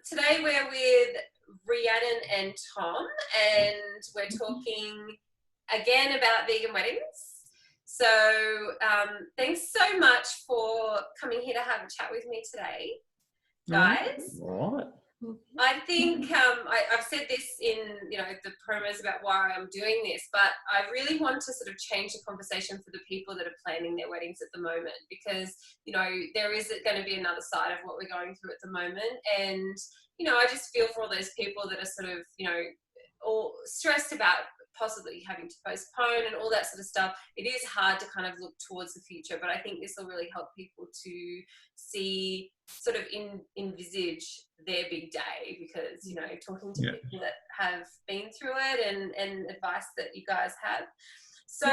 Today we're with Rhiannon and Tom, and we're talking again about vegan weddings. So thanks so much for coming here to have a chat with me today, guys. What? I think I've said this in the promos about why I'm doing this, but I really want to sort of change the conversation for the people that are planning their weddings at the moment, because there is going to be another side of what we're going through at the moment, and I just feel for all those people that are sort of all stressed about possibly having to postpone and all that sort of stuff. It is hard to kind of look towards the future, but I think this will really help people to see, sort of envisage their big day, because talking to people that have been through it and advice that you guys have. So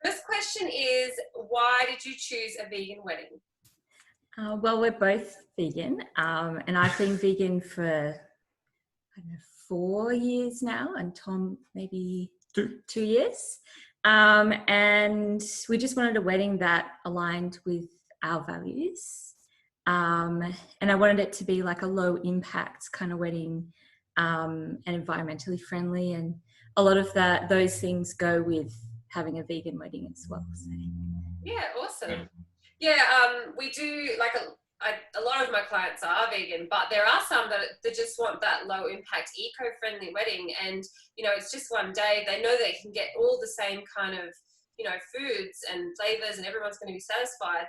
first question is, why did you choose a vegan wedding? Well, we're both vegan, and I've been vegan for 4 years now, and Tom maybe 2 years. And we just wanted a wedding that aligned with our values. And I wanted it to be like a low impact kind of wedding, and environmentally friendly. And a lot of those things go with having a vegan wedding as well. So. Yeah, awesome. Yeah, we do, like a lot of my clients are vegan, but there are some that just want that low impact, eco-friendly wedding, and it's just one day. They know they can get all the same kind of foods and flavors, and everyone's going to be satisfied.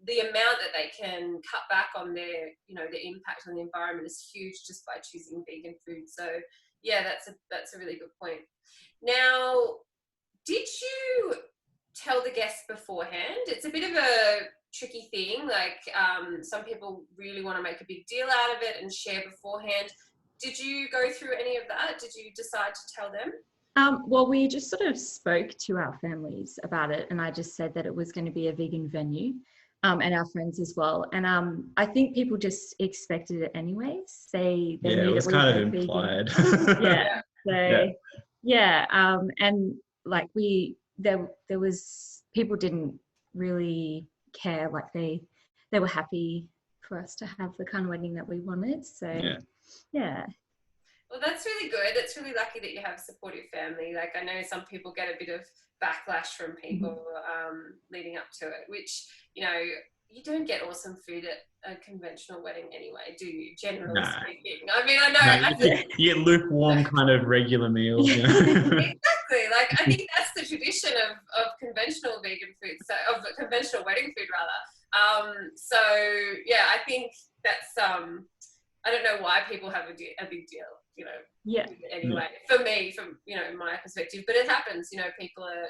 The amount that they can cut back on their the impact on the environment is huge just by choosing vegan food. So yeah, that's a really good point. Now, did you tell the guests beforehand? It's a bit of a tricky thing. Like some people really want to make a big deal out of it and share beforehand. Did you go through any of that? Did you decide to tell them? Well, we just sort of spoke to our families about it, and I just said that it was going to be a vegan venue, and our friends as well. And I think people just expected it anyways. They knew it was that kind of implied. And like there was, people didn't really care. Like they were happy for us to have the kind of wedding that we wanted. So yeah. Well, that's really good. It's really lucky that you have a supportive family. Like, I know some people get a bit of backlash from people leading up to it, which, you don't get awesome food at a conventional wedding anyway, do you? Generally speaking. I mean, I know. You get lukewarm kind of regular meals. Exactly. Like, I think that's the tradition of conventional vegan food, so of conventional wedding food rather. So yeah, I think that's I don't know why people have a big deal, anyway, for me, from my perspective, but it happens. People are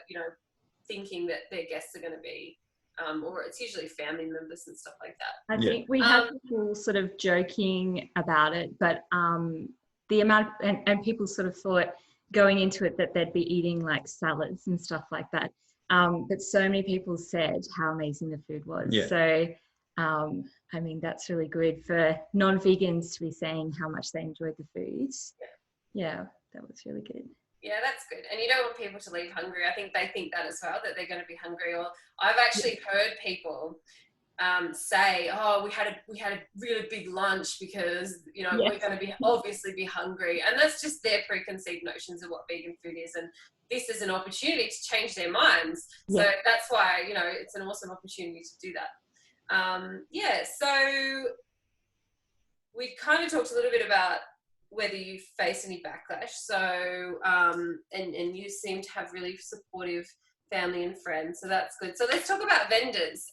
thinking that their guests are going to be or it's usually family members and stuff like that. I think we have people sort of joking about it, but the amount and people sort of thought going into it that they'd be eating like salads and stuff like that. But so many people said how amazing the food was. Yeah. So I mean, that's really good for non-vegans to be saying how much they enjoyed the food. Yeah, that was really good. Yeah, that's good. And you don't want people to leave hungry. I think they think that as well, that they're going to be hungry. Or I've actually heard people say, "Oh, we had a really big lunch because we're going to obviously be hungry," and that's just their preconceived notions of what vegan food is. And this is an opportunity to change their minds. So that's why it's an awesome opportunity to do that. So we kind of talked a little bit about whether you face any backlash. So, and you seem to have really supportive family and friends, so that's good. So let's talk about vendors.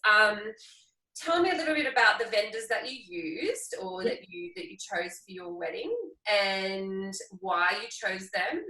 Tell me a little bit about the vendors that you used or that you chose for your wedding, and why you chose them.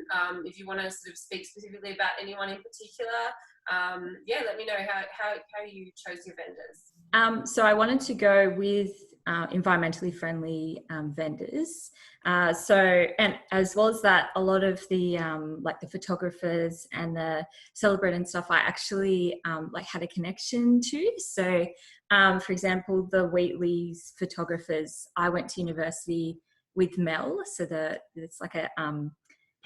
If you want to sort of speak specifically about anyone in particular, let me know how you chose your vendors. So I wanted to go with environmentally friendly vendors. And as well as that, a lot of the like the photographers and the celebrant and stuff, I actually like had a connection to. So for example, the Wheatley's photographers, I went to university with Mel, so it's like a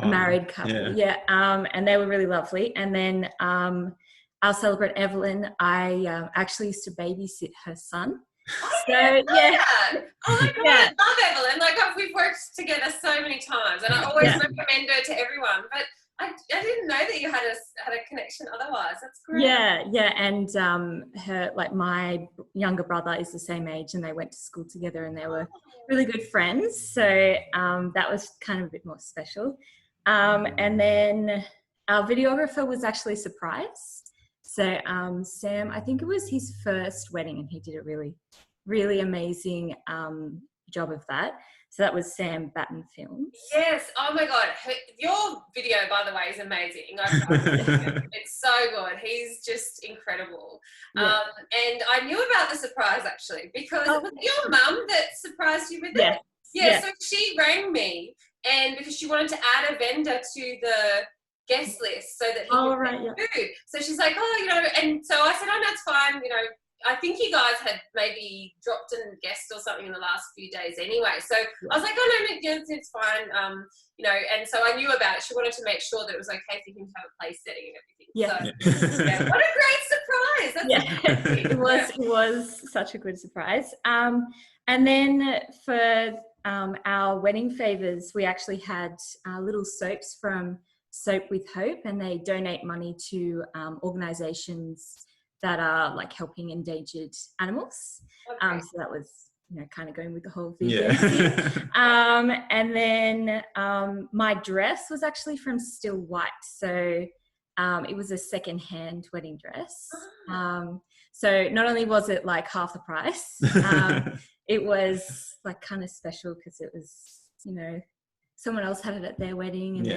married couple, and they were really lovely. And then our celebrant Evelyn, I actually used to babysit her son. So yeah, Oh my god, yeah, I love Evelyn. Like we've worked together so many times, and I always yeah. recommend her to everyone. But I didn't know that you had a connection otherwise. That's great. Yeah, and her like my younger brother is the same age, and they went to school together, and they were really good friends. So that was kind of a bit more special. And then our videographer was actually surprised. So Sam, I think it was his first wedding, and he did a really, really amazing job of that. So that was Sam Batten Films. Yes. Oh my god, your video, by the way, is amazing. It's so good. He's just incredible. Yeah. And I knew about the surprise actually because was it your mum that surprised you with Yeah. it? Yeah. So she rang me, and because she wanted to add a vendor to the guest list so that he could get food. So she's like, and so I said, oh, that's fine. I think you guys had maybe dropped in guest or something in the last few days anyway. So I was like, oh no, it's fine. And so I knew about it. She wanted to make sure that it was okay for him to have a place setting and everything. Yeah. So, yeah, what a great surprise. That's It was such a good surprise. And then for our wedding favors, we actually had little soaps from Soap with Hope, and they donate money to organizations that are like helping endangered animals. Okay. So that was, kind of going with the whole vegan thing. And then my dress was actually from Still White. So it was a second-hand wedding dress. So not only was it like half the price, it was like kind of special because it was, someone else had it at their wedding,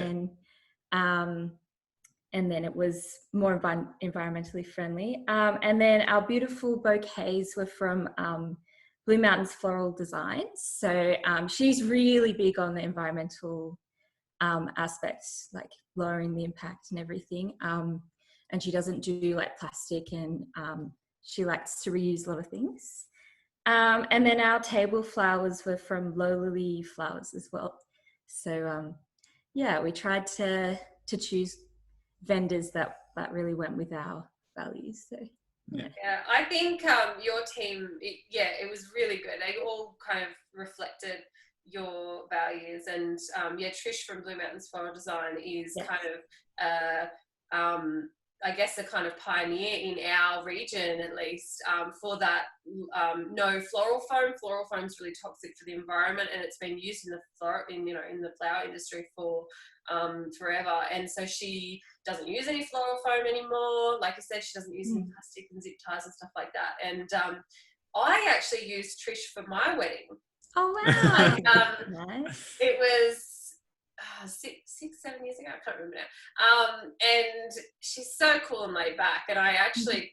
and then it was more environmentally friendly. And then our beautiful bouquets were from Blue Mountains Floral Designs. So she's really big on the environmental aspects, like lowering the impact and everything. And she doesn't do like plastic, and she likes to reuse a lot of things. And then our table flowers were from Low Lily Flowers as well. So we tried to choose vendors that really went with our values. So yeah, I think your team, it was really good. They all kind of reflected your values, and Trish from Blue Mountains Floral Design is kind of I guess a kind of pioneer in our region, at least, for that no floral foam. Floral foam is really toxic for the environment, and it's been used in the flower industry for forever. And so she doesn't use any floral foam anymore. Like I said, she doesn't use any plastic and zip ties and stuff like that. And I actually used Trish for my wedding. Oh wow! Nice. It was 6-7 years ago, I can't remember now. And she's so cool and laid back. And I actually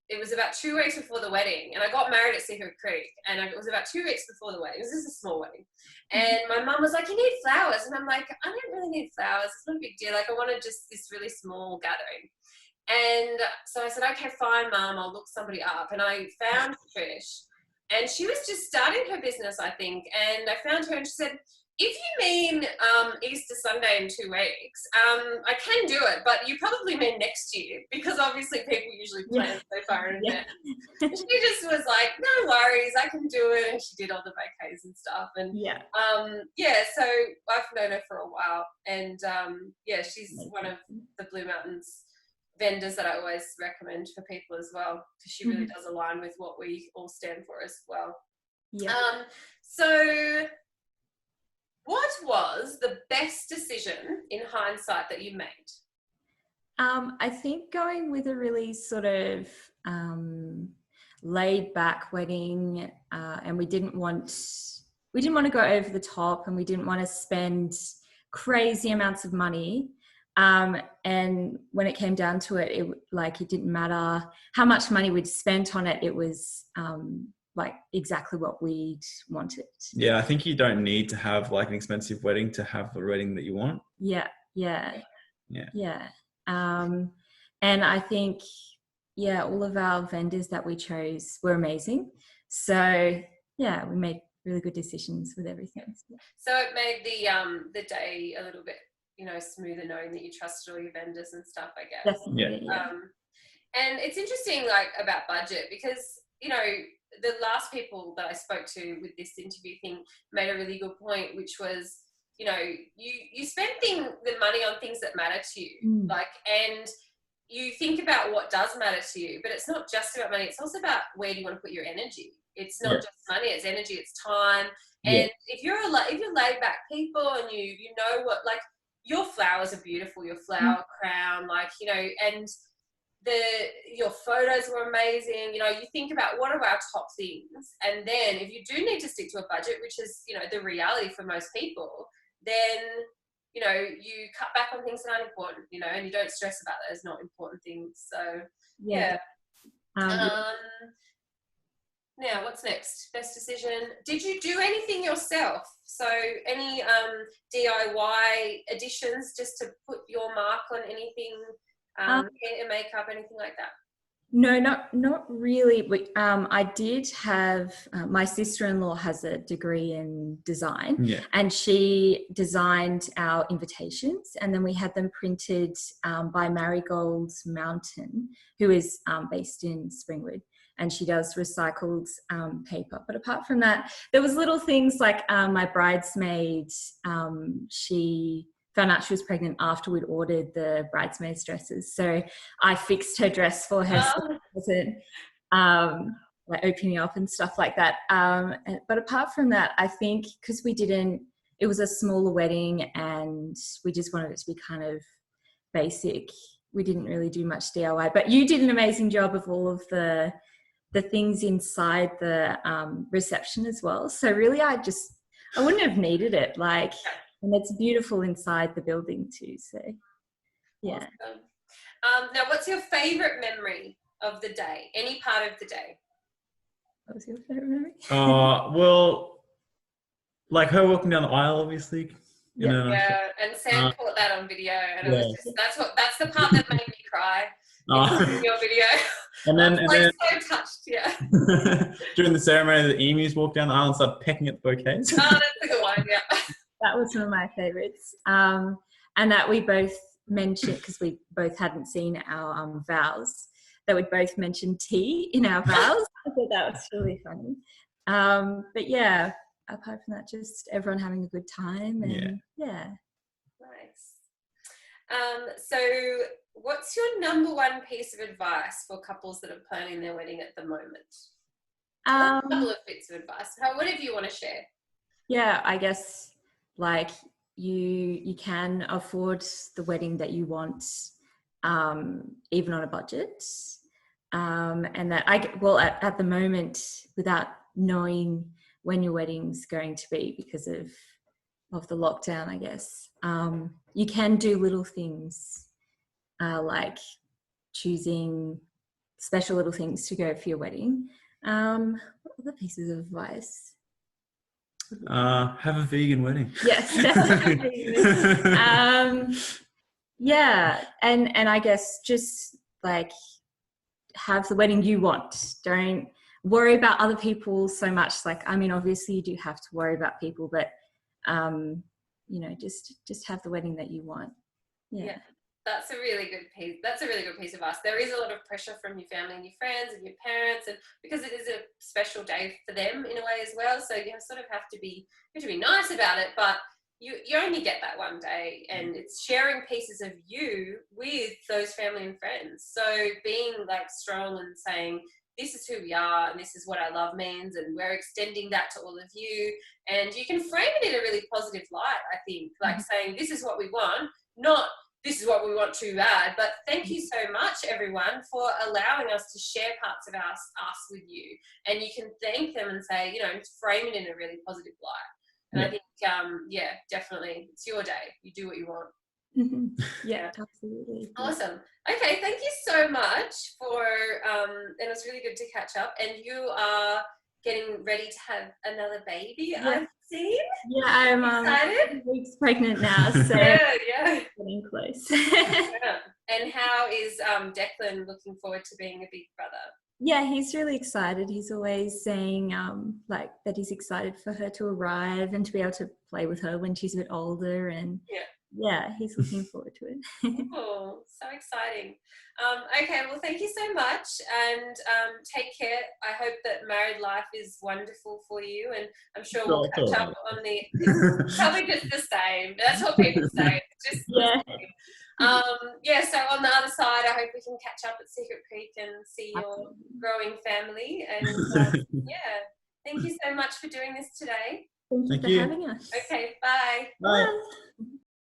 it was about 2 weeks before the wedding, and I got married at Secret Creek, and it was about 2 weeks before the wedding. This is a small wedding. And my mum was like, you need flowers. And I'm like, I don't really need flowers. It's not a big deal. Like, I wanted just this really small gathering. And so I said, okay, fine, Mum, I'll look somebody up. And I found Trish, and she was just starting her business, I think. And I found her, and she said, if you mean Easter Sunday in 2 weeks, I can do it, but you probably mean next year, because obviously people usually plan so far in advance. She just was like, no worries, I can do it, and she did all the bouquets and stuff. And so I've known her for a while, and she's one of the Blue Mountains vendors that I always recommend for people as well, because she really does align with what we all stand for as well. So what was the best decision in hindsight that you made? I think going with a really sort of laid back wedding, and we didn't want to go over the top, and we didn't want to spend crazy amounts of money. And when it came down to it, it didn't matter how much money we'd spent on it. It was like exactly what we'd wanted. Yeah, I think you don't need to have like an expensive wedding to have the wedding that you want. Yeah. And I think, all of our vendors that we chose were amazing. So we made really good decisions with everything. So it made the day a little bit, smoother, knowing that you trusted all your vendors and stuff, I guess. Definitely. And it's interesting, like, about budget, because you know, the last people that I spoke to with this interview thing made a really good point, which was, you know, you spend the money on things that matter to you, like, and you think about what does matter to you, but it's not just about money. It's also about where do you want to put your energy. It's not just money, it's energy, it's time. And if you're laid back people and you know what, like, your flowers are beautiful, your flower crown, like, you know, and your photos were amazing. You know, you think about what are our top things, and then if you do need to stick to a budget, which is, you know, the reality for most people, then, you know, you cut back on things that aren't important, you know, and you don't stress about those not important things. So now what's next? Best decision. Did you do anything yourself? So any DIY additions just to put your mark on anything, hair and makeup, anything like that? No, not really. I did have, my sister-in-law has a degree in design, and she designed our invitations, and then we had them printed by Marigold Mountain, who is based in Springwood, and she does recycled paper. But apart from that, there was little things like my bridesmaid, she found out she was pregnant after we'd ordered the bridesmaids dresses. So I fixed her dress for her, so it wasn't like opening up and stuff like that. But apart from that, I think because it was a smaller wedding and we just wanted it to be kind of basic, we didn't really do much DIY. But you did an amazing job of all of the things inside the reception as well. So really, I wouldn't have needed it. Like, and it's beautiful inside the building too. So, yeah. Awesome. Now, what's your favourite memory of the day? Any part of the day? What was your favourite memory? Well, like her walking down the aisle, obviously. And Sam caught that on video, and it was just that's the part that made me cry in your video. And then so touched, during the ceremony, the emus walked down the aisle and started pecking at the bouquets. Oh, that's a good one, yeah. That was one of my favourites. And that we both mentioned, because we both hadn't seen our vows, that we both mentioned tea in our vows. I thought that was really funny. But yeah, apart from that, just everyone having a good time. And yeah. Nice. So what's your number one piece of advice for couples that are planning their wedding at the moment? A couple of bits of advice. Whatever you want to share. Yeah, I guess, like, you can afford the wedding that you want, even on a budget. And that at the moment, without knowing when your wedding's going to be because of the lockdown, I guess, you can do little things, like choosing special little things to go for your wedding. What other pieces of advice? Have a vegan wedding. Yes, definitely. Yeah, and I guess just like have the wedding you want. Don't worry about other people so much. Like, I mean, obviously you do have to worry about people, but you know, just have the wedding that you want. Yeah. That's a really good piece. That's a really good piece of advice. There is a lot of pressure from your family and your friends and your parents, and because it is a special day for them in a way as well. So you sort of have to be nice about it, but you only get that one day, and it's sharing pieces of you with those family and friends. So being like strong and saying, this is who we are and this is what our love means, and we're extending that to all of you, and you can frame it in a really positive light, I think, like saying this is what we want, not this is what we want too bad, but thank you so much, everyone, for allowing us to share parts of us with you. And you can thank them and say, you know, frame it in a really positive light. And I think, definitely, it's your day. You do what you want. Yeah, absolutely. Awesome. Okay, thank you so much for, and it was really good to catch up. And you are getting ready to have another baby, I've seen. Yeah, I'm excited. Weeks pregnant now, so getting close. And how is Declan looking forward to being a big brother? Yeah, he's really excited. He's always saying that he's excited for her to arrive and to be able to play with her when she's a bit older. And yeah, he's looking forward to it. Oh, so exciting. Okay, well, thank you so much, and take care. I hope that married life is wonderful for you, and I'm sure we'll catch up on the. It's probably just the same. That's what people say. Just Yeah. the same. Yeah. So on the other side, I hope we can catch up at Secret Creek and see your growing family. And yeah, thank you so much for doing this today. Thank you for having us. Okay. Bye. Bye. Bye.